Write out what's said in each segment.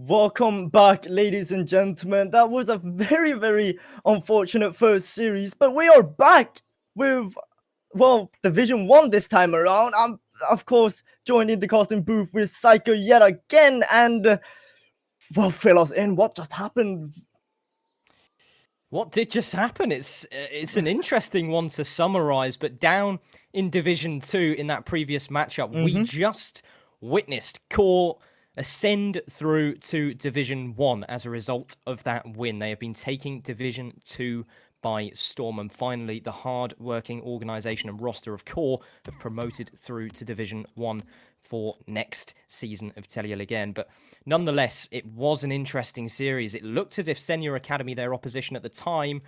Welcome back, ladies and gentlemen. That was a very, very unfortunate first series, but we are back with, Division 1 this time around. I'm, of course, joining the casting booth with Psycho yet again, and, fill us in. What just happened? What did just happen? It's an interesting one to summarize, but down in Division 2 in that previous matchup, we just witnessed Core ascend through to Division 1 as a result of that win. They have been taking Division 2 by storm, and finally the hard-working organisation and roster of Core have promoted through to Division 1 for next season of Telialigaen. But nonetheless, it was an interesting series. It looked as if Senja Academy, their opposition at the time,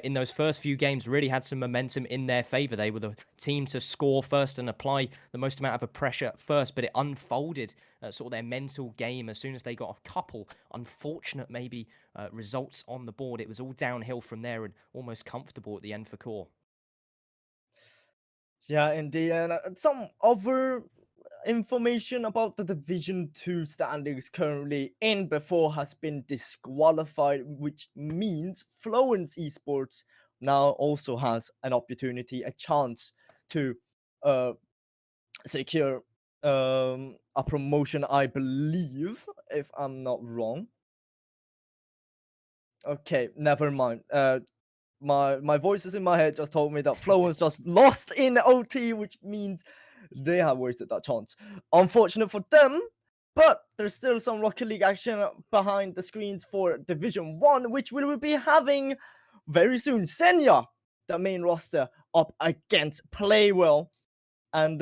in those first few games, really had some momentum in their favour. They were the team to score first and apply the most amount of pressure first, but it unfolded sort of their mental game as soon as they got a couple unfortunate maybe results on the board. It was all downhill from there and almost comfortable at the end for Core. Yeah, indeed. And some other information about the Division 2 standings currently in before has been disqualified, which means Fluence Esports now also has an opportunity, a chance to uh, secure a promotion, I believe, if I'm not wrong. Okay, never mind. My voices in my head just told me that Fluence just lost in OT, which means they have wasted that chance. Unfortunate for them, but there's still some Rocket League action behind the screens for Division 1, which we will be having very soon. Senja, the main roster, up against Playwell. And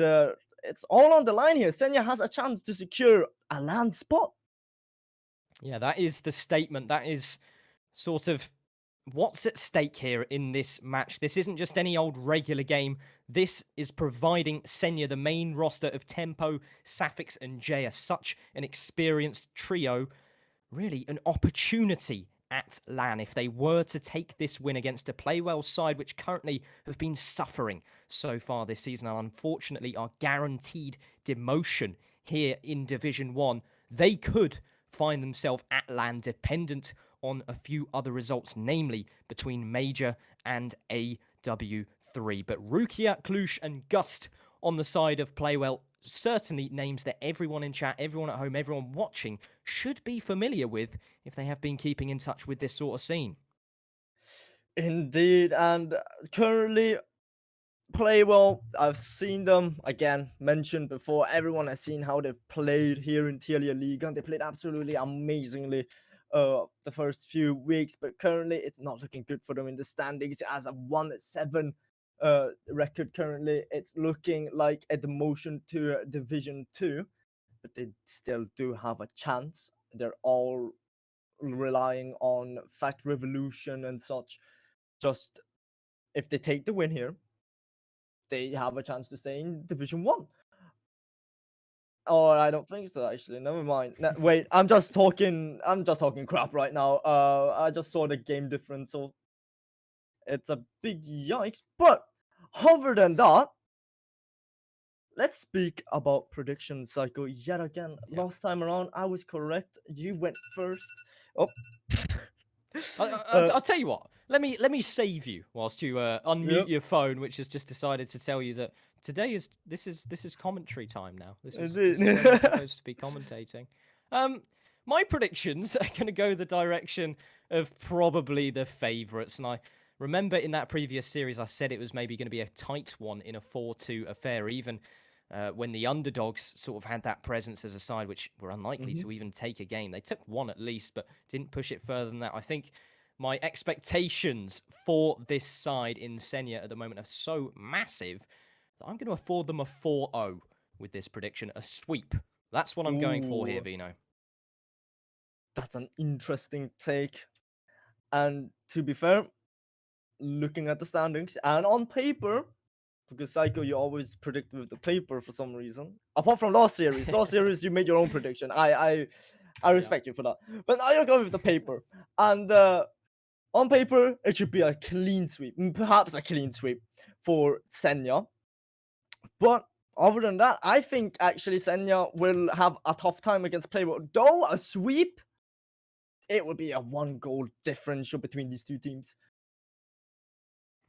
it's all on the line here. Senja has a chance to secure a land spot. Yeah, that is the statement. That is sort of what's at stake here in this match. This isn't just any old regular game. This is providing Senja, the main roster of Tempo, Sapphics, and Jaya, such an experienced trio, really an opportunity at LAN if they were to take this win against a Playwell side which currently have been suffering so far this season and unfortunately are guaranteed demotion here in Division 1. They could find themselves at LAN dependent on a few other results, namely between Major and AW3. But Rukia, Klush, and Gust on the side of Playwell certainly names that everyone in chat, everyone at home, everyone watching should be familiar with if they have been keeping in touch with this sort of scene. Indeed, and currently Playwell, I've seen them again mentioned before. Everyone has seen how they've played here in Telialigaen. They played absolutely amazingly the first few weeks, but currently it's not looking good for them in the standings. As a 1-7 record currently, it's looking like a demotion to Division 2, but they still do have a chance. They're all relying on Fact Revolution and such. Just if they take the win here, they have a chance to stay in Division 1. Oh, I don't think so, actually. Never mind. Wait, I'm just talking crap right now. I just saw the game difference, so it's a big yikes. But other than that, let's speak about prediction cycle yet again. Yeah. Last time around, I was correct. You went first. Oh. I'll tell you what. Let me save you whilst you unmute Yep. your phone, which has just decided to tell you that today is commentary time now. This is when Indeed. you're supposed to be commentating. My predictions are going to go the direction of probably the favourites, and I remember in that previous series I said it was maybe going to be a tight one in a 4-2 affair, even. When the underdogs sort of had that presence as a side, which were unlikely to even take a game. They took one at least, but didn't push it further than that. I think my expectations for this side in Senja at the moment are so massive that I'm going to afford them a 4-0 with this prediction, a sweep. That's what I'm going for here, Ooh, Vino. that's an interesting take. And to be fair, looking at the standings and on paper, because Psycho, you always predict with the paper for some reason. Apart from last series, you made your own prediction. I respect you for that. But now you're going with the paper, and on paper it should be a clean sweep, perhaps a clean sweep for Senja. But other than that, I think actually Senja will have a tough time against Playwell. Though a sweep it would be a 1-goal differential between these two teams.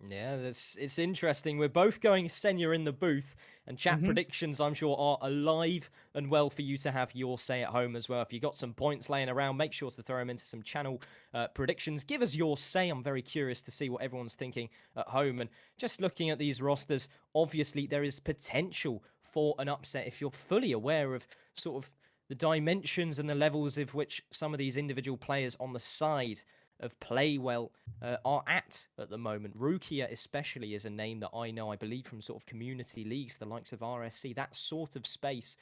Yeah, it's interesting. We're both going Senja in the booth, and chat predictions, I'm sure, are alive and well for you to have your say at home as well. If you got some points laying around, make sure to throw them into some channel predictions. Give us your say. I'm very curious to see what everyone's thinking at home. And just looking at these rosters, obviously there is potential for an upset if you're fully aware of sort of the dimensions and the levels of which some of these individual players on the side of Playwell are at the moment. Rukia especially is a name that I know, I believe, from sort of community leagues, the likes of RSC. That sort of space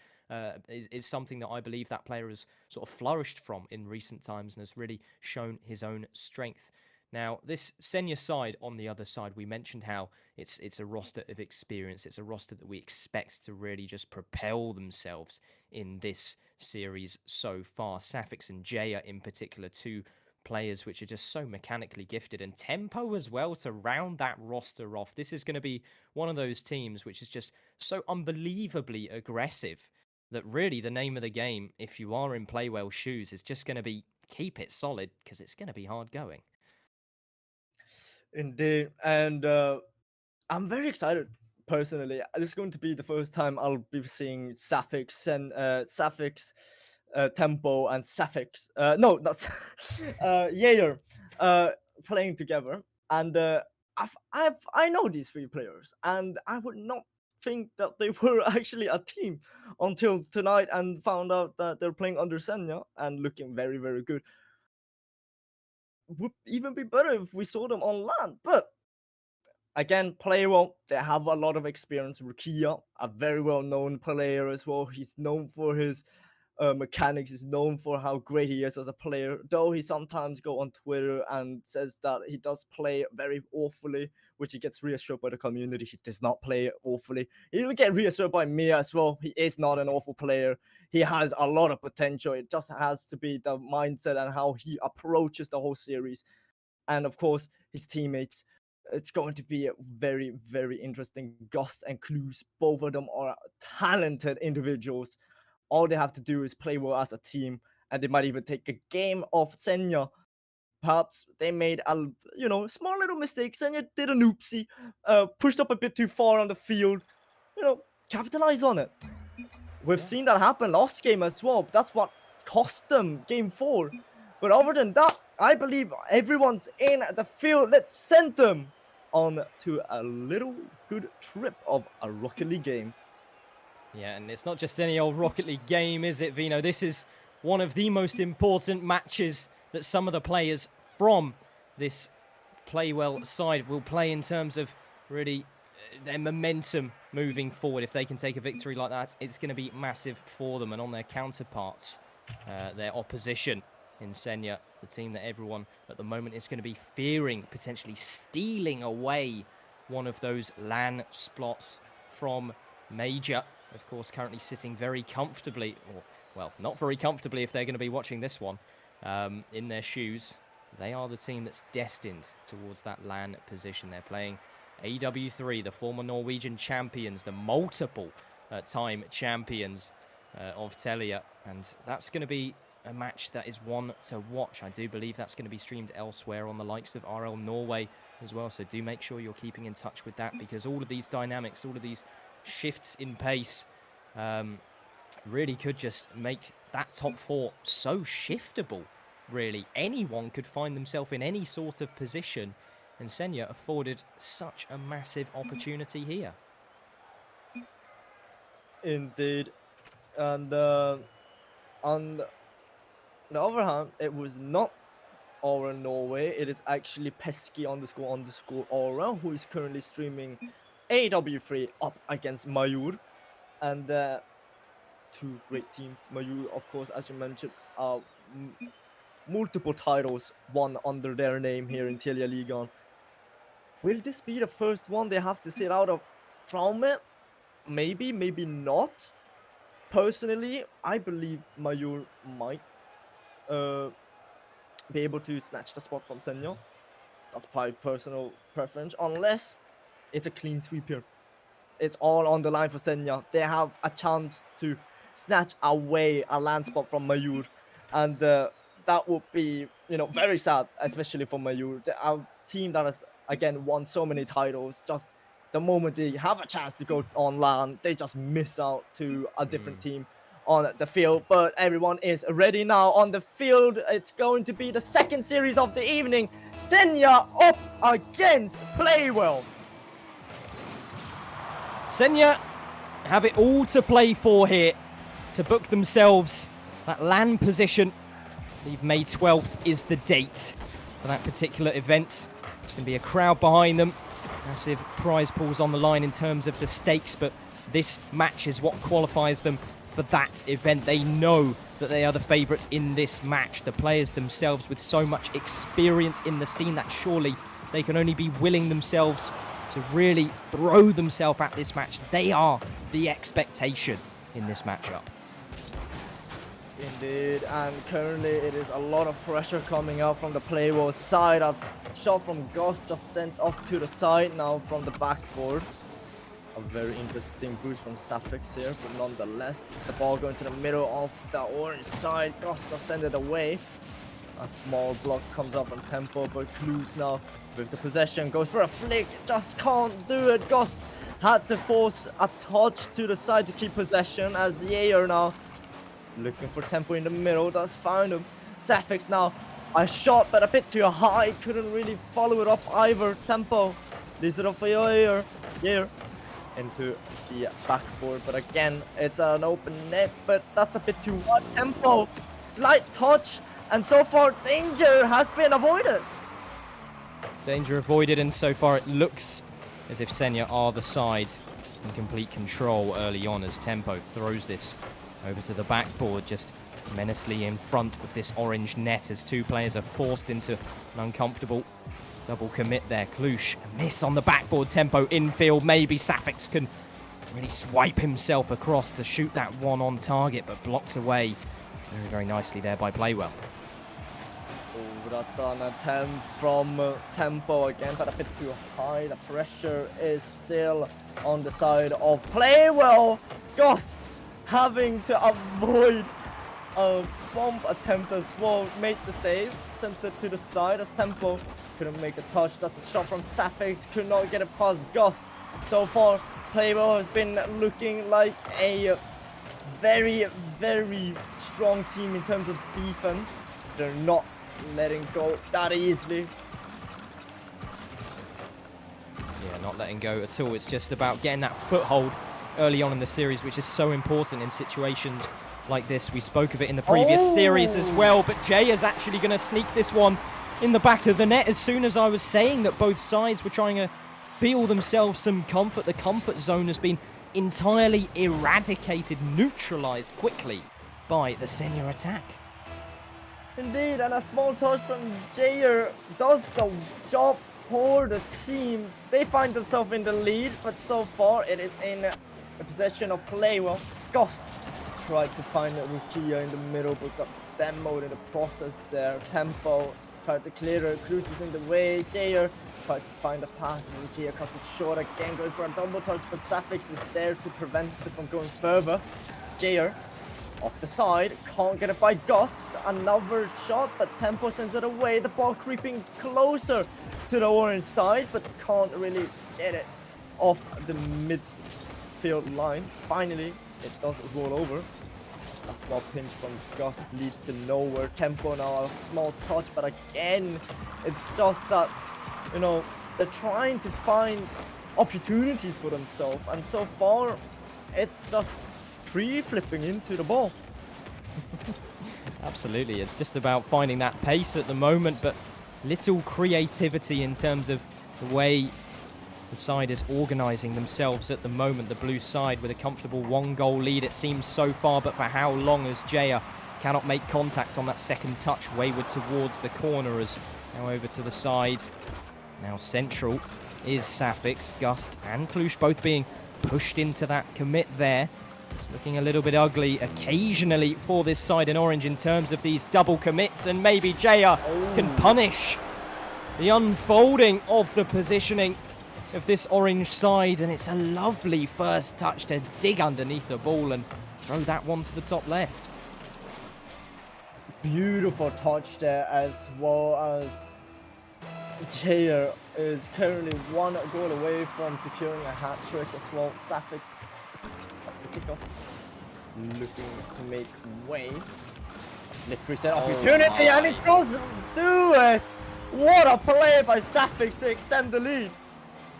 is something that I believe that player has sort of flourished from in recent times and has really shown his own strength. Now, this Senja side on the other side, we mentioned how it's a roster of experience. It's a roster that we expect to really just propel themselves in this series so far. Safix and Jaya in particular, two players which are just so mechanically gifted, and tempo as well to round that roster off. This is going to be one of those teams which is just so unbelievably aggressive that really the name of the game, if you are in Playwell shoes, is just going to be keep it solid because it's going to be hard going. Indeed, and I'm very excited personally. This is going to be the first time I'll be seeing Sapphics and Tempo and Sapphics. No, not Yair playing together. And I know these three players, and I would not think that they were actually a team until tonight, and found out that they're playing under Senja and looking very, very good. Would even be better if we saw them on land, but again, Playwell, they have a lot of experience. Rukia, a very well-known player as well. He's known for his mechanics. He's known for how great he is as a player. Though he sometimes go on Twitter and says that he does play very awfully, which he gets reassured by the community. He does not play awfully. He'll get reassured by me as well. He is not an awful player. He has a lot of potential. It just has to be the mindset and how he approaches the whole series. And of course, his teammates. It's going to be a very, very interesting. Ghost and Clues, both of them are talented individuals. All they have to do is play well as a team, and they might even take a game off Senja. Perhaps they made a small little mistake. Senja did an oopsie, pushed up a bit too far on the field. Capitalize on it. We've seen that happen last game as well. That's what cost them game 4. But other than that, I believe everyone's in the field. Let's send them on to a little good trip of a Rocket League game. Yeah, and it's not just any old Rocket League game, is it, Vino? This is one of the most important matches that some of the players from this Playwell side will play in terms of really their momentum moving forward. If they can take a victory like that, it's going to be massive for them. And on their counterparts, their opposition in Senja, the team that everyone at the moment is going to be fearing potentially stealing away one of those LAN spots from Major. Of course, currently sitting very comfortably, or, well, not very comfortably if they're going to be watching this one, in their shoes. They are the team that's destined towards that LAN position. They're playing AW3, the former Norwegian champions, the multiple time champions of Telia. And that's going to be a match that is one to watch. I do believe that's going to be streamed elsewhere on the likes of RL Norway as well. So do make sure you're keeping in touch with that, because all of these dynamics, all of these shifts in pace really could just make that top 4 so shiftable. Really, anyone could find themselves in any sort of position, and Senja afforded such a massive opportunity here. Indeed. And on the other hand, it was not Aura Norway. It is actually pesky__ Aura, who is currently streaming AW3 up against Mayur. And two great teams. Mayur, of course, as you mentioned, multiple titles won under their name here in Telialigaen. Will this be the first one they have to sit out of from it? Maybe, maybe not. Personally, I believe Mayur might be able to snatch the spot from Senja. That's probably personal preference, unless it's a clean sweep here. It's all on the line for Senja. They have a chance to snatch away a land spot from Mayur, and that would be, you know, very sad, especially for Mayu. Our team that has, again, won so many titles, just the moment they have a chance to go on LAN, they just miss out to a different team on the field. But everyone is ready now on the field. It's going to be the second series of the evening. Senja up against Playwell. Senja have it all to play for here to book themselves that LAN position. I believe May 12th is the date for that particular event. There's going to be a crowd behind them. Massive prize pools on the line in terms of the stakes, but this match is what qualifies them for that event. They know that they are the favourites in this match. The players themselves with so much experience in the scene that surely they can only be willing themselves to really throw themselves at this match. They are the expectation in this matchup. Indeed, and currently it is a lot of pressure coming out from the Playwell side. A shot from Ghost just sent off to the side now from the backboard. A very interesting boost from Suffix here, but nonetheless, the ball going to the middle of the orange side. Ghost does send it away. A small block comes out from Tempo, but Clues now with the possession goes for a flick. Just can't do it. Ghost had to force a touch to the side to keep possession, as Yair now looking for Tempo in the middle, does find him. Suffix now a shot, but a bit too high. Couldn't really follow it up either. Tempo leaves it up for Yair into the backboard, but again, it's an open net, but that's a bit too hard. Tempo, slight touch, and so far, danger has been avoided. Danger avoided, and so far it looks as if Senja are the side in complete control early on as Tempo throws this over to the backboard, just menacingly in front of this orange net as two players are forced into an uncomfortable double commit there. Klush, a miss on the backboard. Tempo infield. Maybe Suffix can really swipe himself across to shoot that one on target, but blocked away very, very nicely there by Playwell. Oh, that's an attempt from Tempo again, but a bit too high. The pressure is still on the side of Playwell. Ghost having to avoid a bomb attempt as well. Made the save, sent it to the side as Tempo couldn't make a touch. That's a shot from Suffix, could not get it past Ghost. So far, Playwell has been looking like a very, very strong team in terms of defense. They're not letting go that easily. Yeah, not letting go at all. It's just about getting that foothold early on in the series, which is so important in situations like this. We spoke of it in the previous series as well, but Jay is actually going to sneak this one in the back of the net. As soon as I was saying that both sides were trying to feel themselves some comfort, the comfort zone has been entirely eradicated, neutralized quickly by the Senja attack. Indeed, and a small touch from Jair does the job for the team. They find themselves in the lead, but so far it is in the possession of Playwell. Ghost tried to find Rukia in the middle, but got demoed in the process there. Tempo tried to clear her. Cruz was in the way. Jair tried to find a pass, and Rukia cut it short again, going for a double touch, but Suffix was there to prevent it from going further. Jair off the side, can't get it by Ghost. Another shot, but Tempo sends it away. The ball creeping closer to the orange side, but can't really get it off the midfield line. Finally, it does roll over. A small pinch from Ghost leads to nowhere. Tempo now a small touch, but again, it's just that, you know, they're trying to find opportunities for themselves, and so far, it's just tree flipping into the ball. Absolutely, it's just about finding that pace at the moment, but little creativity in terms of the way the side is organising themselves at the moment. The blue side with a comfortable 1-goal lead, it seems so far, but for how long, as Jaya cannot make contact on that second touch, wayward towards the corner, as now over to the side. Now central is Suffix, Gust and Klush both being pushed into that commit there. It's looking a little bit ugly occasionally for this side in orange in terms of these double commits, and maybe Jaya can punish the unfolding of the positioning of this orange side, and it's a lovely first touch to dig underneath the ball and throw that one to the top left. beautiful touch there, as well as Jair is currently 1 goal away from securing a hat trick as well. Safix off the kickoff, looking to make way. Flip reset opportunity, and it doesn't do it! What a play by Safix to extend the lead.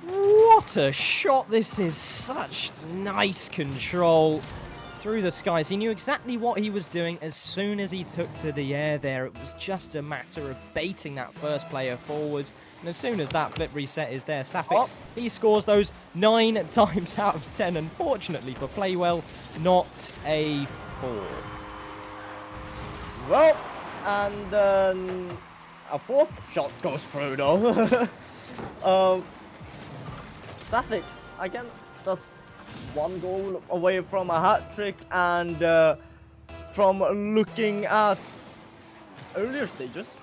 What a shot this is. Such nice control through the skies. He knew exactly what he was doing as soon as he took to the air there. It was just a matter of baiting that first player forwards. And as soon as that flip reset is there, Safix, he scores those 9 times out of 10. Unfortunately for Playwell, not a 4th. Well, and then a 4th shot goes through though. Safix, again, just 1 goal away from a hat trick, and from looking at earlier stages,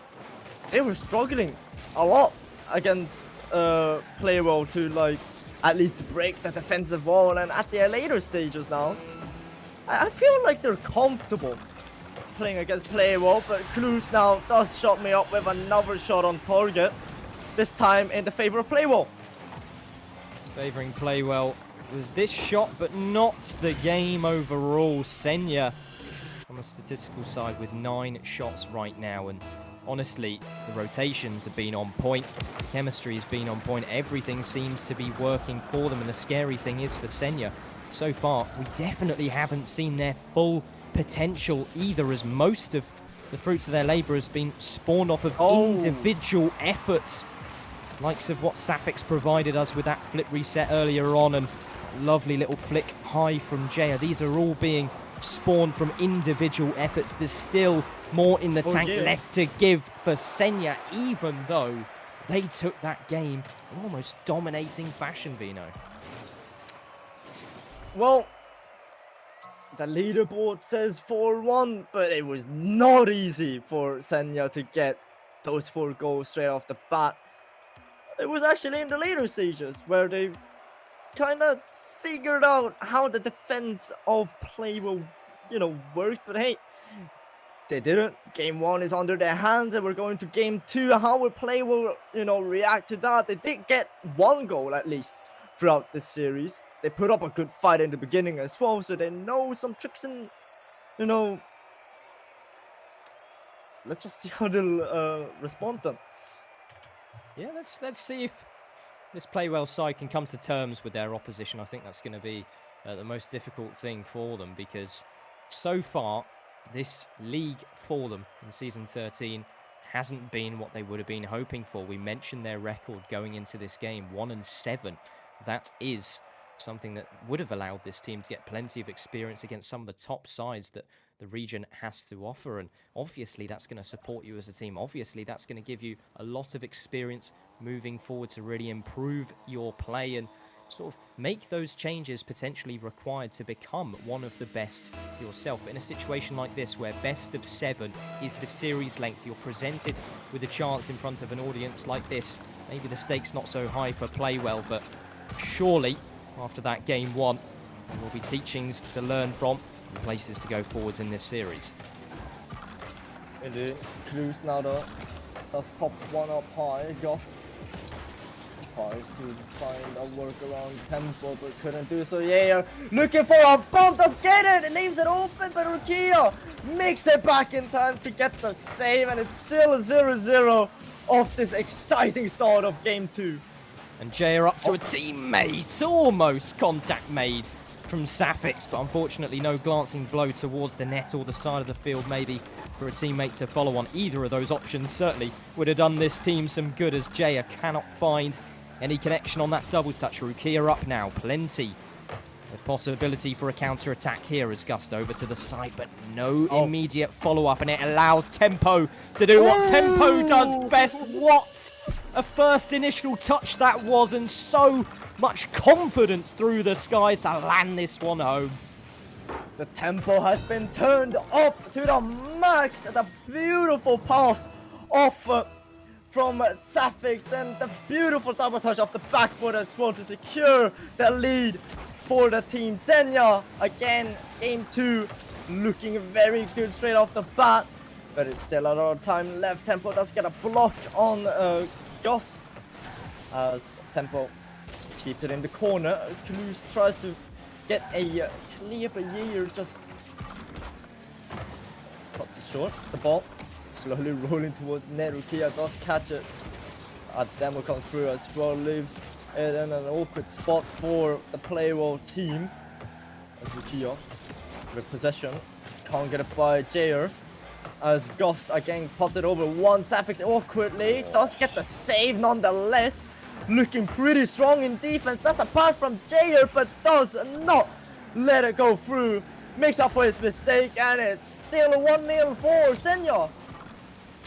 they were struggling a lot against Playwell to like at least break the defensive wall, and at their later stages now, I feel like they're comfortable playing against Playwell, but Cruz now does shot me up with another shot on target, this time in the favor of Playwell. Favouring Playwell was this shot, but not the game overall. Senja on the statistical side with 9 shots right now, and honestly, the rotations have been on point, the chemistry has been on point, everything seems to be working for them, and the scary thing is for Senja, so far, we definitely haven't seen their full potential either, as most of the fruits of their labour has been spawned off of individual efforts, likes of what Safix provided us with that flip reset earlier on, and lovely little flick high from Jaya. These are all being spawned from individual efforts. There's still more in the tank left to give for Senja, even though they took that game in almost dominating fashion, Vino. Well, the leaderboard says 4-1, but it was not easy for Senja to get those 4 goals straight off the bat. It was actually in the later stages where they kind of figured out how the defense of Playwell, worked. But hey, they didn't. Game 1 is under their hands, and we're going to game 2. How will Playwell, react to that? They did get 1 goal at least throughout this series. They put up a good fight in the beginning as well, so they know some tricks, and let's just see how they'll respond to them. Yeah, let's see if this Playwell side can come to terms with their opposition. I think that's going to be the most difficult thing for them, because so far this league for them in season 13 hasn't been what they would have been hoping for. We mentioned their record going into this game, 1-7. That is something that would have allowed this team to get plenty of experience against some of the top sides that the region has to offer, and obviously that's going to support you as a team. Obviously that's going to give you a lot of experience moving forward to really improve your play and sort of make those changes potentially required to become one of the best yourself. But in a situation like this, where best of 7 is the series length, you're presented with a chance in front of an audience like this. Maybe the stakes not so high for Playwell, but surely after that game 1, there will be teachings to learn from and places to go forwards in this series. Indeed. Cruz now though does pop 1 up high. Ghost tries to find a workaround tempo, but couldn't do so. Yeah, looking for a bump, does get it! It leaves it open, but Rukia makes it back in time to get the save, and it's still a 0-0 off this exciting start of game 2. And Jay are up to a teammate, almost contact made from Safix, but unfortunately no glancing blow towards the net or the side of the field, maybe for a teammate to follow on. Either of those options certainly would have done this team some good, as Jaya cannot find any connection on that double touch. Rukia up now, plenty of possibility for a counter-attack here as Gust over to the side, but no immediate follow-up, and it allows Tempo to do what Tempo does best. What a first initial touch that was, and so much confidence through the skies to land this one home. The tempo has been turned up to the max. The beautiful pass off from Safix, then the beautiful double touch off the backboard as well to secure the lead for the team. Senja, again, game 2, looking very good straight off the bat. but it's still a lot of time left. Tempo does get a block on Ghost as Tempo keeps it in the corner. Cluj tries to get a clear, but Jaeger just cuts it short. The ball slowly rolling towards net. Rukia does catch it. A demo comes through as well, leaves it in an awkward spot for the Playwell team. As Rukia with possession, can't get it by Jaeger. As Ghost again pops it over one. Sapphics awkwardly does get the save nonetheless. Looking pretty strong in defense. That's a pass from Jaeger, but does not let it go through. Makes up for his mistake, and it's still 1-0 for Senja.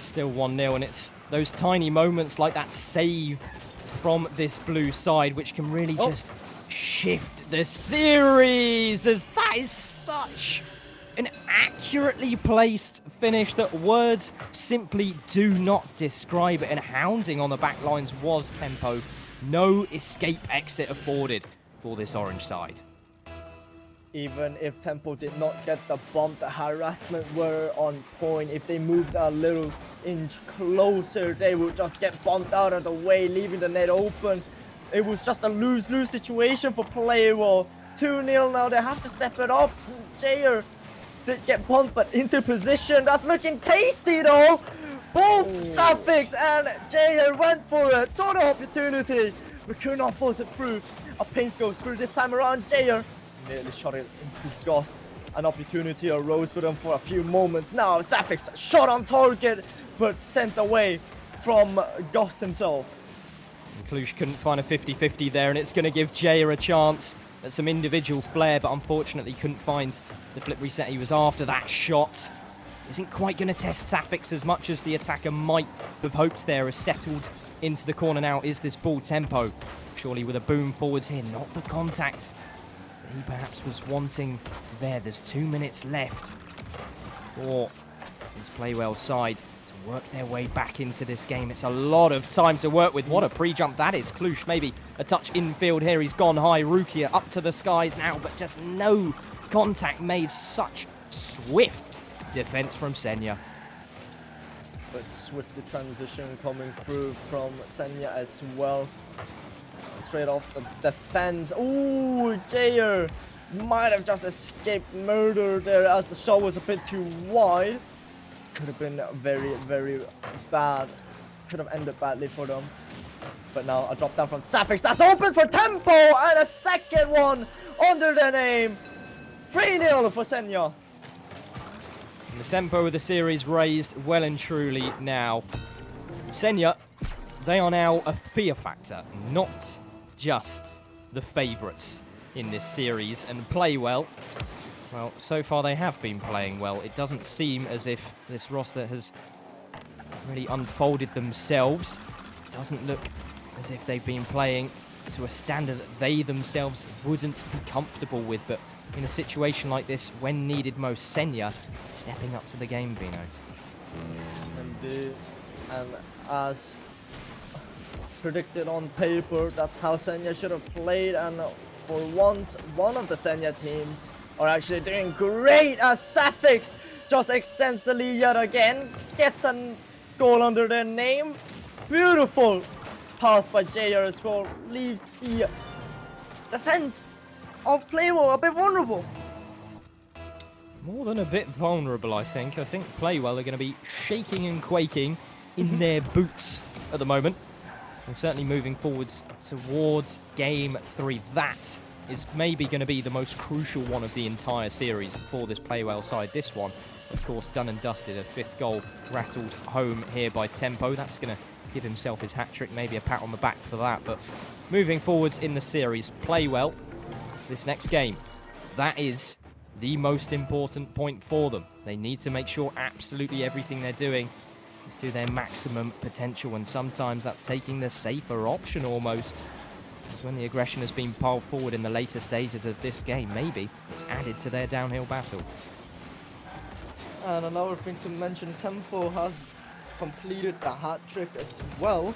Still 1-0, and it's those tiny moments like that save from this blue side which can really just shift the series, as that is such an accurately placed finish that words simply do not describe it. And hounding on the back lines was Tempo. No escape exit afforded for this orange side. Even if Tempo did not get the bump, the harassment were on point. If they moved a little inch closer, they would just get bumped out of the way, leaving the net open. It was just a lose-lose situation for Playwell. 2-0 now, they have to step it up. Jaeger did get bumped, but into position. That's looking tasty though. Both Sapphics and Jaeger went for it. Saw the opportunity, but could not force it through. A pace goes through this time around. Jaeger nearly shot it into Ghost. An opportunity arose for them for a few moments. Now Sapphics shot on target, but sent away from Ghost himself. And Cluj couldn't find a 50-50 there, and it's going to give Jaeger a chance at some individual flair, but unfortunately couldn't find the flip reset he was after. That shot isn't quite going to test Sapphics as much as the attacker might have hoped there. As settled into the corner now is this ball. Tempo, surely with a boom forwards here, not the contact he perhaps was wanting there. There's 2 minutes left for this Playwell side to work their way back into this game. It's a lot of time to work with. What a pre-jump that is. Cluj maybe a touch infield here. He's gone high. Rukia up to the skies now, but just no contact made. Such swift defense from Senja. But swift transition coming through from Senja as well. Straight off the defense. Ooh, Jaeger might have just escaped murder there as the shot was a bit too wide. Could have been very, very bad. Could have ended badly for them. But now a drop down from Sapphics. That's open for Tempo, and a second one under the name. 3-0 for Senja. And the tempo of the series raised well and truly now. Senja, they are now a fear factor, not just the favourites in this series. And Playwell, well, so far they have been playing well. It doesn't seem as if this roster has really unfolded themselves. It doesn't look as if they've been playing to a standard that they themselves wouldn't be comfortable with. But in a situation like this, when needed most, Senja stepping up to the game, Vino. Indeed. And as predicted on paper, that's how Senja should have played, and for once, one of the Senja teams are actually doing great as Sapphics just extends the lead yet again, gets a goal under their name. Beautiful pass by Jaeger as well, leaves the defense of Playwell a bit vulnerable. More than a bit vulnerable, I think. I think Playwell are going to be shaking and quaking in their boots at the moment. And certainly moving forwards towards Game 3. That is maybe going to be the most crucial one of the entire series for this Playwell side. This one, of course, done and dusted. A fifth goal rattled home here by Tempo. That's going to give himself his hat-trick, maybe a pat on the back for that. But moving forwards in the series, Playwell, this next game, that is the most important point for them. They need to make sure absolutely everything they're doing is to their maximum potential, and sometimes that's taking the safer option almost. Because when the aggression has been piled forward in the later stages of this game, maybe it's added to their downhill battle. And another thing to mention, Tempo has completed the hat-trick as well.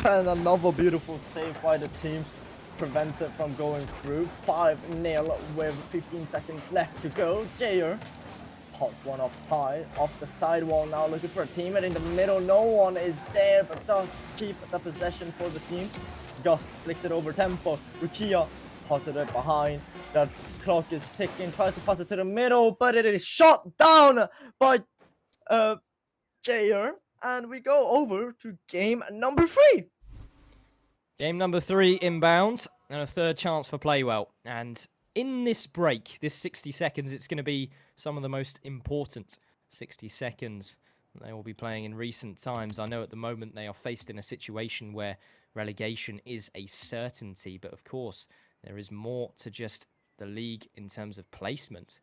And another beautiful save by the team prevents it from going through. 5-0 with 15 seconds left to go. Jaeger Toss one up high, off the sidewall now, looking for a teammate in the middle. No one is there, but does keep the possession for the team. Gust flicks it over tempo. Rukia positive behind. That clock is ticking, tries to pass it to the middle, but it is shot down by Jair. And we go over to game number 3. Game number 3 inbound, and a third chance for Playwell. And in this break, this 60 seconds, it's going to be some of the most important 60 seconds they will be playing in recent times. I know at the moment they are faced in a situation where relegation is a certainty, but of course there is more to just the league in terms of placement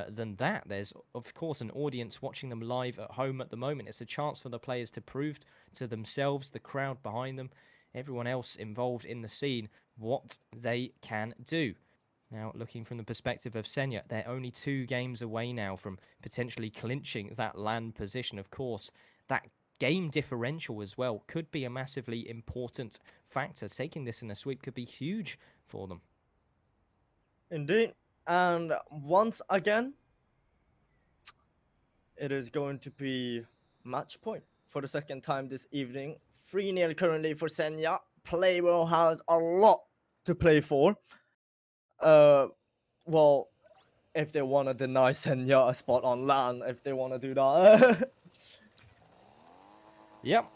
than that. There's of course an audience watching them live at home at the moment. It's a chance for the players to prove to themselves, the crowd behind them, everyone else involved in the scene, what they can do. Now, looking from the perspective of Senja, they're only 2 games away now from potentially clinching that land position. Of course, that game differential as well could be a massively important factor. Taking this in a sweep could be huge for them. Indeed. And once again, it is going to be match point for the second time this evening. 3-0 currently for Senja. Playwell has a lot to play for. Well, if they want to deny Senja a spot on land, if they want to do that. Yep.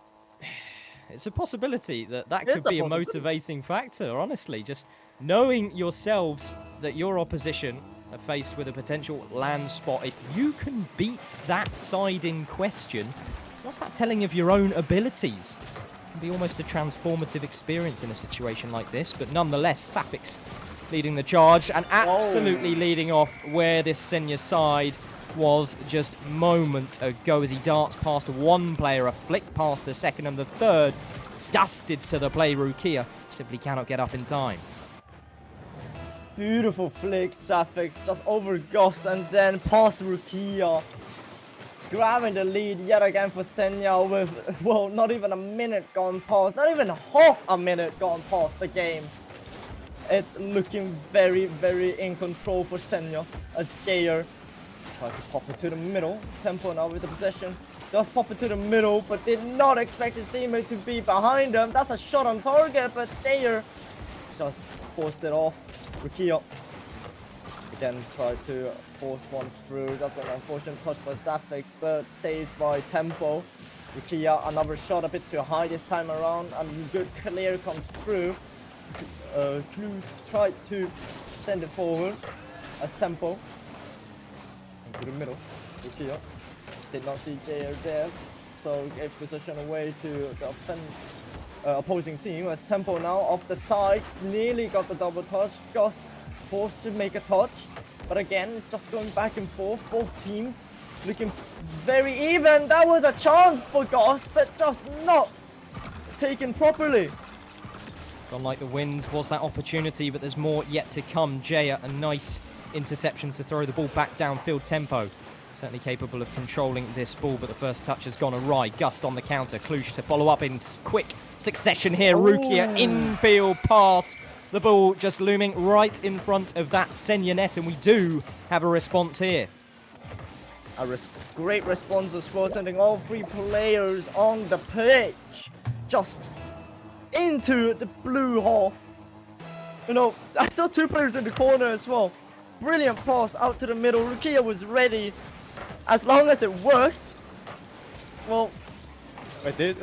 It's a possibility that could be a motivating factor, honestly. Just knowing yourselves that your opposition are faced with a potential land spot. If you can beat that side in question, what's that telling of your own abilities? It can be almost a transformative experience in a situation like this, but nonetheless, Safix leading the charge and absolutely leading off where this Senja side was just moments ago as he darts past one player, a flick past the second, and the third dusted to the play. Rukia simply cannot get up in time. Beautiful flick, Safix just over Ghost and then past Rukia. Grabbing the lead yet again for Senja with, well, not even a minute gone past, not even half a minute gone past the game. It's looking very, very in control for Senja as Jair tries to pop it to the middle. Tempo now with the possession. Does pop it to the middle, but did not expect his teammate to be behind him. That's a shot on target, but Jair just forced it off. Rukia again tried to force one through. That's an unfortunate touch by Safix, but saved by Tempo. Rukia, another shot a bit too high this time around, and good clear comes through. Clues tried to send it forward as Tempo into the middle. Rukia did not see Jair there, so gave possession away to the opposing team as Tempo now off the side, nearly got the double touch. Ghost forced to make a touch, but again it's just going back and forth. Both teams looking very even. That was a chance for Ghost, but just not taken properly. Gone like the wind was that opportunity, but there's more yet to come. Jaya, a nice interception to throw the ball back downfield. Tempo certainly capable of controlling this ball, but the first touch has gone awry. Gust on the counter. Klush to follow up in quick succession here. Rukia infield pass. The ball just looming right in front of that Senja net, and we do have a response here. A great response as well, sending all 3 players on the pitch. Just into the blue half. You know, I saw 2 players in the corner as well. Brilliant pass out to the middle. Rukia was ready. As long as it worked. Well, I did.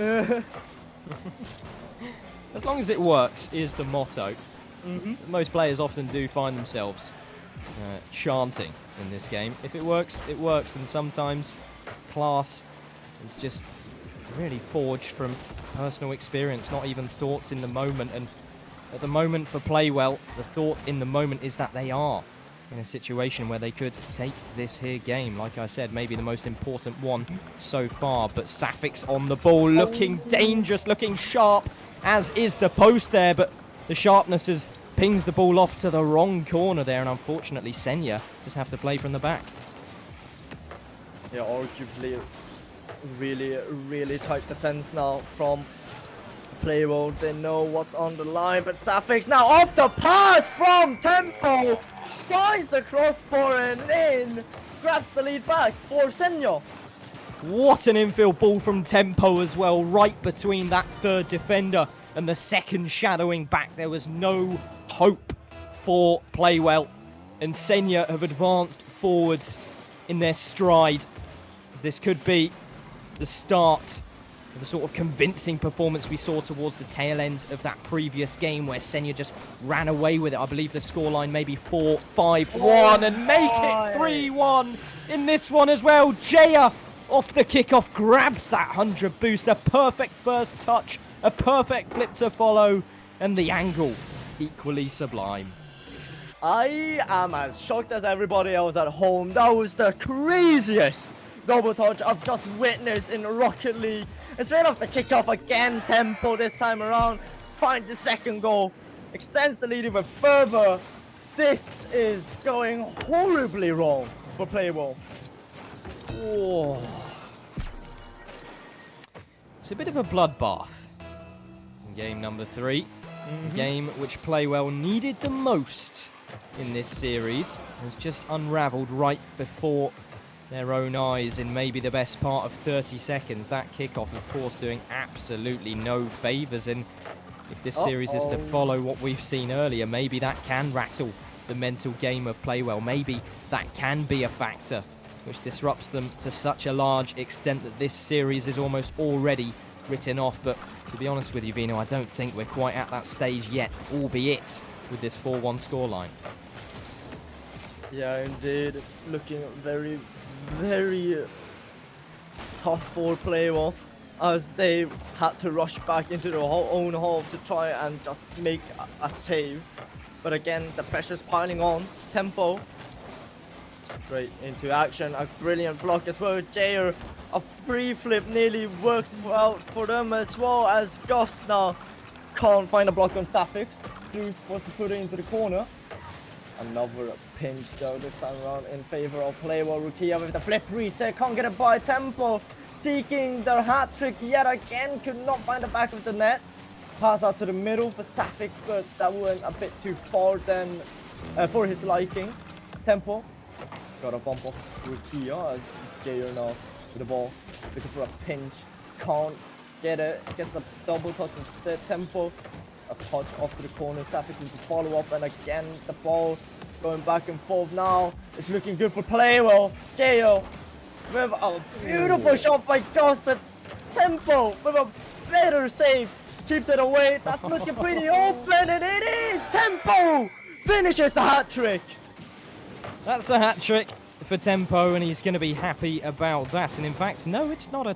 As long as it works is the motto. Most players often do find themselves chanting in this game. If it works, it works. And sometimes class is just really forged from personal experience, not even thoughts in the moment. And at the moment for Playwell, the thought in the moment is that they are in a situation where they could take this here game. Like I said, maybe the most important one so far. But Safix on the ball, looking dangerous, looking sharp, as is the post there. But the sharpness has pings the ball off to the wrong corner there. And unfortunately, Senja just have to play from the back. Yeah, arguably really tight defense now from Playwell. They know what's on the line, but Safix now off the pass from Tempo finds the crossbar and in. grabs the lead back for Senja. What an infield ball from Tempo as well, right between that third defender and the second shadowing back. There was no hope for Playwell, and Senja have advanced forwards in their stride, as this could be the start of the sort of convincing performance we saw towards the tail end of that previous game where Senja just ran away with it. I believe the scoreline maybe 4-5-1 and make it 3-1 in this one as well. Jaya off the kickoff grabs that 100 boost, a perfect first touch, a perfect flip to follow, and the angle equally sublime. I am as shocked as everybody else at home. That was the craziest double touch I've just witnessed in Rocket League. And straight off the kickoff again, Tempo this time around finds the second goal, extends the lead even further. This is going horribly wrong for Playwell. Oh. It's a bit of a bloodbath in game number 3. The game which Playwell needed the most in this series has just unraveled right before their own eyes in maybe the best part of 30 seconds. That kickoff, of course, doing absolutely no favours. And if this series is to follow what we've seen earlier, maybe that can rattle the mental game of Playwell. Maybe that can be a factor which disrupts them to such a large extent that this series is almost already written off. But to be honest with you, Vino, I don't think we're quite at that stage yet, albeit with this 4-1 scoreline. Yeah, indeed. It's looking very, very tough for Playwell, as they had to rush back into their own half to try and just make a save. But again, the pressure's piling on. Tempo straight into action. A brilliant block as well. Jair, a free flip nearly worked out for them, as well as Gus now can't find a block on Safix. Drew's forced to put it into the corner. Another pinch though, this time around in favor of Playwell. Rukia with the flip reset, can't get it by. Tempo seeking their hat trick yet again, could not find the back of the net. Pass out to the middle for Safix, but that went a bit too far then for his liking. Tempo got a bump off Rukia as Jair now with the ball, looking for a pinch, can't get it, gets a double touch instead. Tempo, a touch off to the corner, Safix into follow up, and again the ball going back and forth now. It's looking good for Playwell. Jail with a beautiful shot by Gus, but Tempo with a better save keeps it away. That's looking pretty open, and it is Tempo finishes the hat trick. That's a hat trick for Tempo, and he's going to be happy about that. And in fact, no, it's not a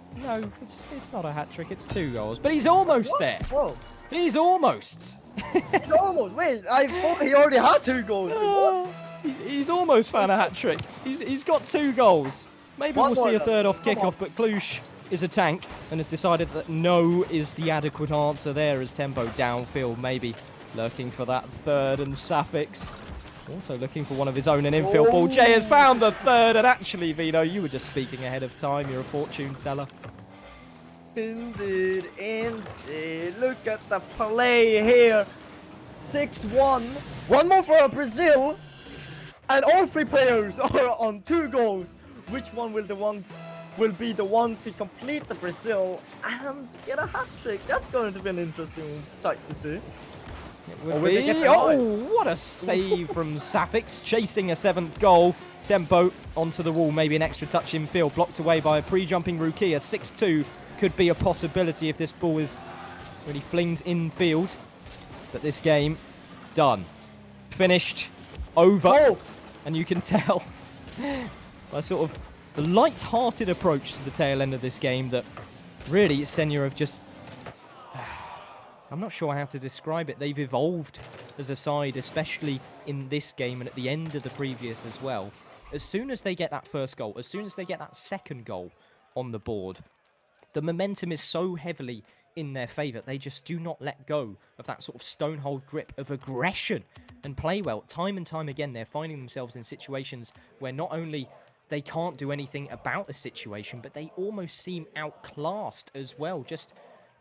hat trick. It's 2 goals, but he's almost there. Whoa. He's almost. Almost. Wait, I thought he already had 2 goals. He's almost found a hat trick. He's got 2 goals. Maybe we'll see a third off kickoff, but Cluj is a tank and has decided that no is the adequate answer there, as Tempo downfield, maybe lurking for that third, and Safix also looking for one of his own, an infield ball. Jay has found the third, and actually, Vino, you were just speaking ahead of time. You're a fortune teller. Indeed, indeed. Look at the play here. 6-1. One more for Brazil. And all 3 players are on 2 goals. Which one will be the one to complete the Brazil and get a hat trick? That's going to be an interesting sight to see. It would be. Oh, what a save from Safix, chasing a 7th goal. Tempo onto the wall, maybe an extra touch in field, blocked away by a pre-jumping Rukia. 6-2 could be a possibility if this ball is really flinged in field. But this game, done. Finished. Over. Oh. And you can tell by sort of the light-hearted approach to the tail end of this game that really Senja have just... I'm not sure how to describe it. They've evolved as a side, especially in this game and at the end of the previous as well. As soon as they get that first goal, as soon as they get that second goal on the board, the momentum is so heavily in their favour. They just do not let go of that sort of stonehold grip of aggression and Playwell. Time and time again, they're finding themselves in situations where not only they can't do anything about the situation, but they almost seem outclassed as well. Just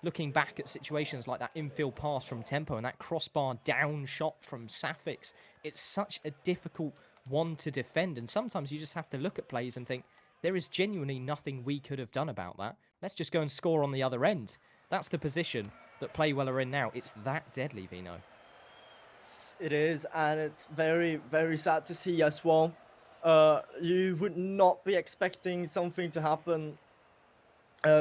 looking back at situations like that infield pass from Tempo and that crossbar down shot from Safix, it's such a difficult one to defend. And sometimes you just have to look at plays and think, there is genuinely nothing we could have done about that. Let's just go and score on the other end. That's the position that Playwell are in now. It's that deadly, Vino. It is, and it's very, very sad to see as well. You would not be expecting something to happen,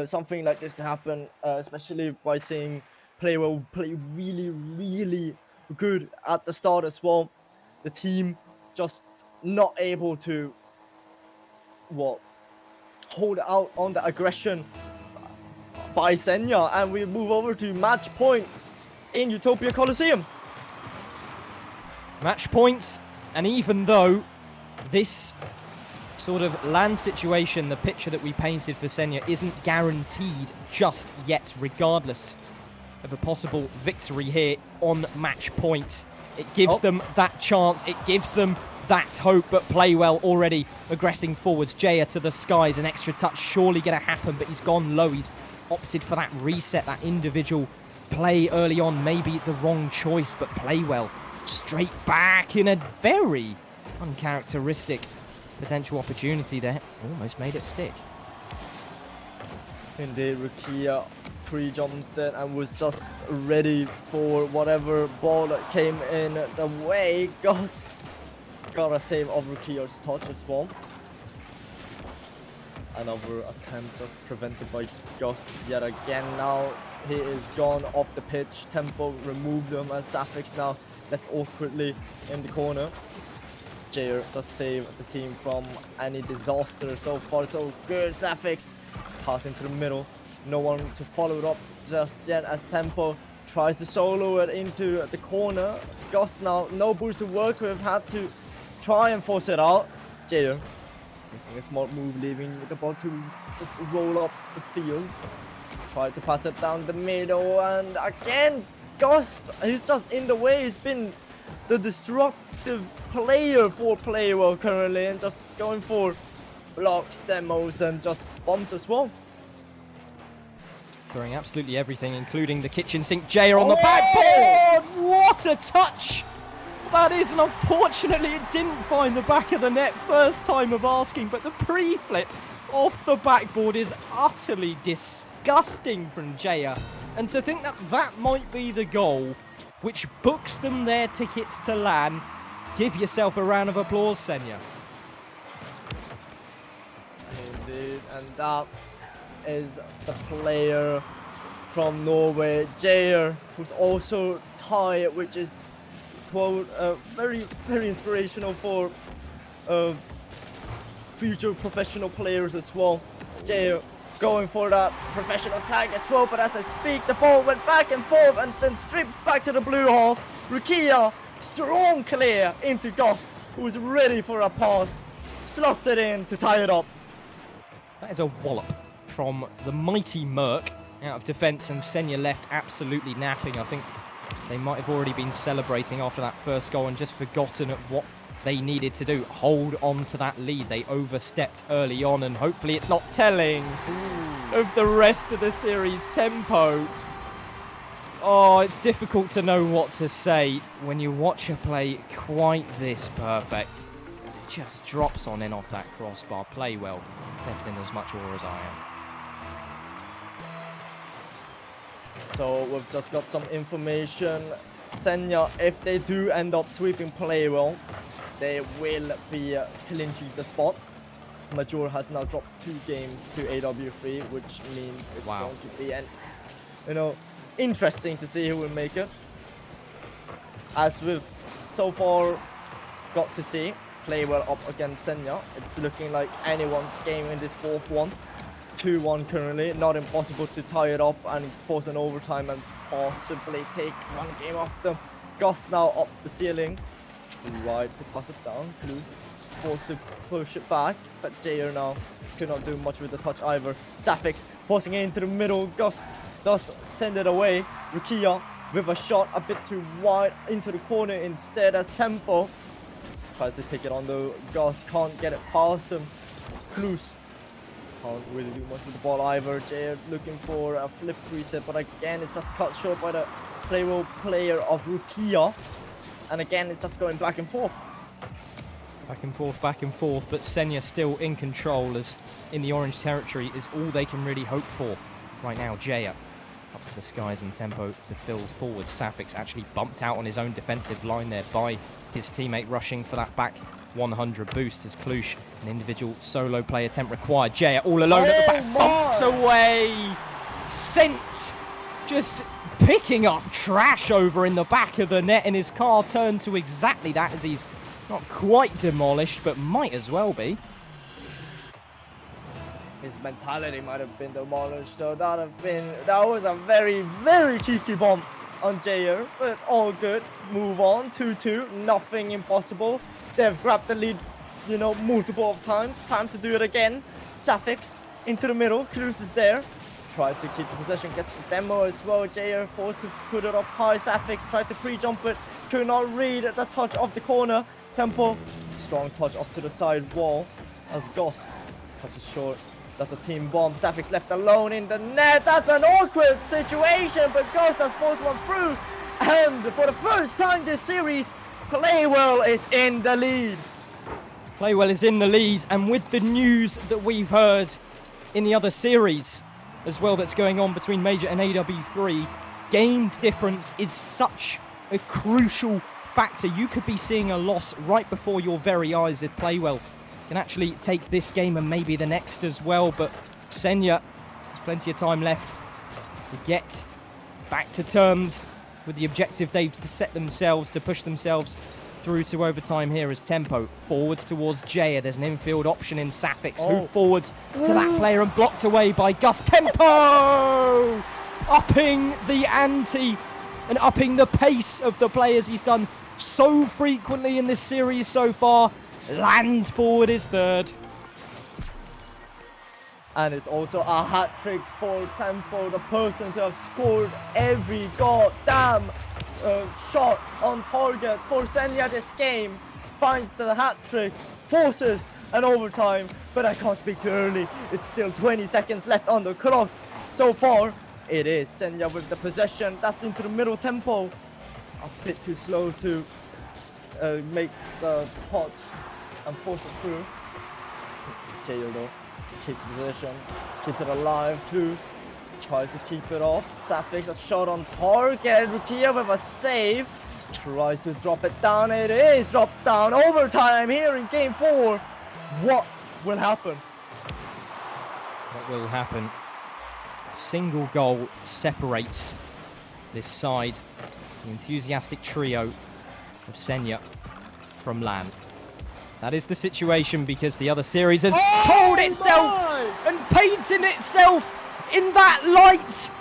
something like this to happen, especially by seeing Playwell play really, really good at the start as well. The team just not able to hold out on the aggression by Senja, and we move over to match point in Utopia Coliseum. Match point, and even though this sort of land situation, the picture that we painted for Senja, isn't guaranteed just yet, regardless of a possible victory here on match point, it gives them that chance, it gives them that hope. But Playwell already aggressing forwards. Jaya to the skies, an extra touch surely going to happen, but he's gone low. He's opted for that reset, that individual play early on. Maybe the wrong choice, but Playwell straight back in a very uncharacteristic potential opportunity there. Almost made it stick. Indeed, Rukia pre-jumped it and was just ready for whatever ball that came in the way. Ghost got a save of Rukia's touch as well. Another attempt just prevented by Ghost yet again. Now he is gone off the pitch. Tempo removed him, and Safix now left awkwardly in the corner. Jair does save the team from any disaster. So far so good. Safix passing to the middle. No one to follow it up just yet as Tempo tries to solo it into the corner. Ghost now no boost to work with, had to try and force it out. Jair making a smart move, leaving the ball to just roll up the field. Tried to pass it down the middle, and again Ghost, he's just in the way. He's been the destructive player for Playwell currently, and just going for blocks, demos, and just bombs as well. Throwing absolutely everything, including the kitchen sink. Jaya on the backboard! What a touch! That is, and unfortunately it didn't find the back of the net first time of asking, but the pre-flip off the backboard is utterly disgusting from Jaya. And to think that that might be the goal which books them their tickets to LAN, give yourself a round of applause, Senja. Indeed, and that is the player from Norway, Jair, who's also Thai, which is, quote, very, very inspirational for future professional players as well. Jair going for that professional tag as well, but as I speak, the ball went back and forth and then stripped back to the blue half. Rukia, strong clear into Ghost, who's ready for a pass, slots it in to tie it up. That is a wallop from the mighty Merc out of defence, and Senja left absolutely napping. I think they might have already been celebrating after that first goal and just forgotten at what they needed to do. Hold on to that lead. They overstepped early on, and hopefully it's not telling of the rest of the series tempo. Oh, it's difficult to know what to say when you watch a play quite this perfect. As it just drops on in off that crossbar. Playwell left in as much awe as I am. So we've just got some information. Senja, if they do end up sweeping Playwell, they will be clinching the spot. Major has now dropped 2 games to AW3, which means it's going to be interesting to see who will make it. As we've so far got to see, Playwell up against Senja. It's looking like anyone's game in this 4th one. 2-1 currently. Not impossible to tie it up and force an overtime and possibly take one game off them. Gus now up the ceiling. Tried to pass it down. Clues forced to push it back, but Jair now could not do much with the touch either. Safix forcing it into the middle. Gus does send it away. Rukia with a shot a bit too wide into the corner instead, as Tempo tries to take it on the Gus, can't get it past him. Clues can't really do much with the ball either. Jair looking for a flip reset, but again it's just cut short by the Playwell player of Rukia. And again it's just going back and forth. Back and forth, but Senja still in control, as in the orange territory is all they can really hope for right now. Jaya up to the skies in tempo to fill forward. Safix actually bumped out on his own defensive line there by his teammate rushing for that back 100 boost as Klush, an individual solo play attempt required. Jaya all alone at the back, bumps away, sent, just picking up trash over in the back of the net, and his car turned to exactly that, as he's not quite demolished, but might as well be. His mentality might have been demolished, so that was a very, very cheeky bomb on Jair, but all good. Move on, 2-2, nothing impossible. They've grabbed the lead, you know, multiple of times. Time to do it again. Safix into the middle, Cruz is there. Tried to keep the possession, gets the demo as well. Jair forced to put it up high. Safix tried to pre-jump it, could not read the touch of the corner. Tempo, strong touch off to the side wall as Ghost touches short. That's a team bomb. Safix left alone in the net. That's an awkward situation, but Ghost has forced one through. And for the first time this series, Playwell is in the lead. Playwell is in the lead, and with the news that we've heard in the other series as well that's going on between Major and AW3, game difference is such a crucial factor. You could be seeing a loss right before your very eyes if Playwell can actually take this game and maybe the next as well. But Senja has plenty of time left to get back to terms with the objective they've set themselves, to push themselves through to overtime here as Tempo forwards towards Jaya. There's an infield option in Safix, who forwards to that player and blocked away by Gus. Tempo upping the ante and upping the pace of the players he's done so frequently in this series so far. Land forward is third. And it's also a hat-trick for Tempo, the person to have scored every goddamn shot on target for Senja this game. Finds the hat-trick, forces an overtime, but I can't speak too early. It's still 20 seconds left on the clock. So far, it is Senja with the possession. That's into the middle. Tempo a bit too slow to make the touch and force it through. Jail though keeps possession, keeps it alive. Cruz tries to keep it off. Safix a shot on target. Rukia with a save, tries to drop it down. It is dropped down. Overtime here in game 4. What will happen? What will happen? A single goal separates this side, the enthusiastic trio of Senja from LAN. That is the situation, because the other series has told itself and painted itself in that light.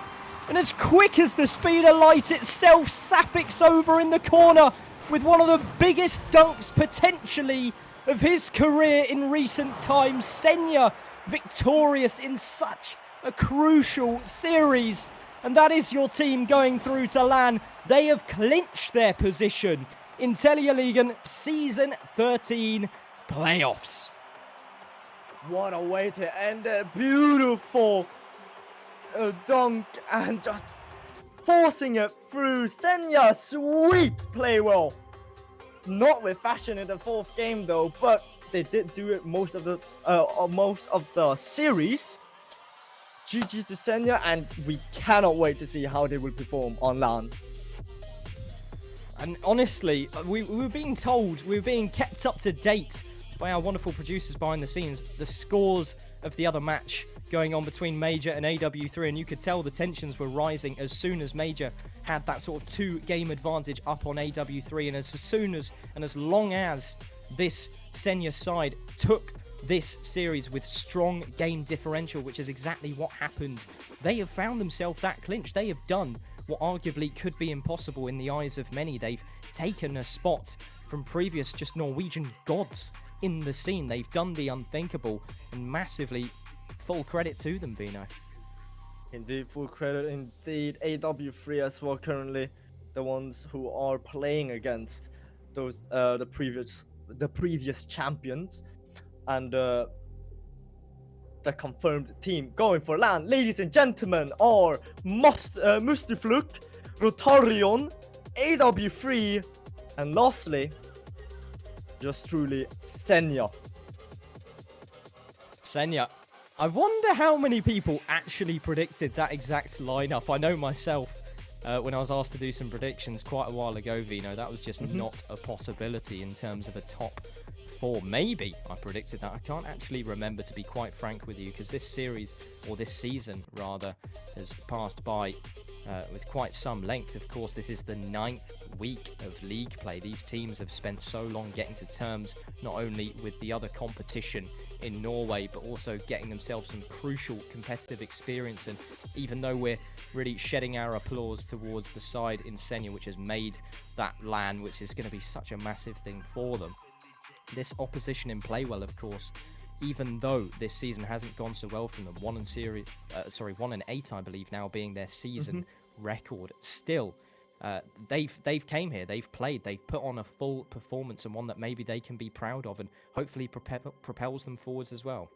And as quick as the speed of light itself, Safix over in the corner with one of the biggest dunks potentially of his career in recent times. Senja victorious in such a crucial series. And that is your team going through to LAN. They have clinched their position in Telialigaen Season 13 playoffs. What a way to end it. Beautiful dunk and just forcing it through. Senja, sweet Playwell. Not with fashion in the 4th game though, but they did do it most of the series. GG's to Senja, and we cannot wait to see how they will perform on LAN. And honestly, we were being told, we were being kept up to date by our wonderful producers behind the scenes, the scores of the other match going on between Major and AW3, and you could tell the tensions were rising as soon as Major had that sort of 2-game advantage up on AW3, and as soon as and as long as this Senja side took this series with strong game differential, which is exactly what happened, they have found themselves that clinch. They have done what arguably could be impossible in the eyes of many. They've taken a spot from previous just Norwegian gods in the scene. They've done the unthinkable, and massively full credit to them, Bino. Indeed, full credit indeed. AW3 as well, currently the ones who are playing against those the previous champions, and the confirmed team going for LAN, ladies and gentlemen, are Mustifluk, Rotarion, AW3, and lastly, just truly Senja. Senja. I wonder how many people actually predicted that exact lineup. I know myself, when I was asked to do some predictions quite a while ago, Vino, that was just not a possibility in terms of a top 4. Maybe I predicted that. I can't actually remember, to be quite frank with you, because this series, or this season rather, has passed by with quite some length. Of course, this is the 9th week of league play. These teams have spent so long getting to terms not only with the other competition in Norway, but also getting themselves some crucial competitive experience. And even though we're really shedding our applause towards the side in Senja, which has made that LAN, which is going to be such a massive thing for them, this opposition in Playwell, of course, even though this season hasn't gone so well from them, 1-8, I believe, now being their season record, still they've came here, they've played, they've put on a full performance, and one that maybe they can be proud of, and hopefully propels them forwards as well.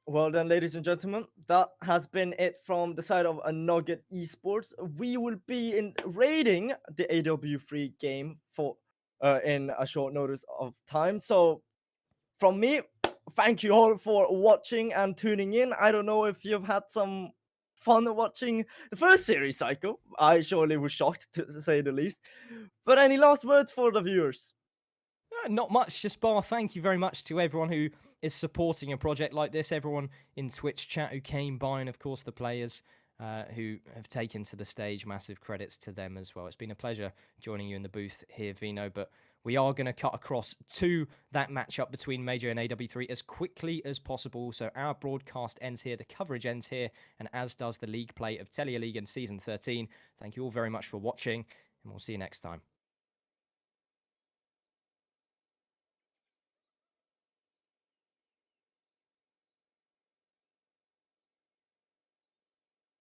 Well then, ladies and gentlemen, that has been it from the side of a Nugget Esports. We will be raiding the AW3 game for in a short notice of time. So from me, thank you all for watching and tuning in. I don't know if you've had some fun watching the first series cycle. I surely was shocked, to say the least. But any last words for the viewers? Not much, just bar thank you very much to everyone who is supporting a project like this, everyone in Twitch chat who came by, and of course the players who have taken to the stage. Massive credits to them as well. It's been a pleasure joining you in the booth here, Vino, but we are going to cut across to that matchup between Major and AW3 as quickly as possible. So our broadcast ends here, the coverage ends here, and as does the league play of Telialigaen Season 13. Thank you all very much for watching, and we'll see you next time.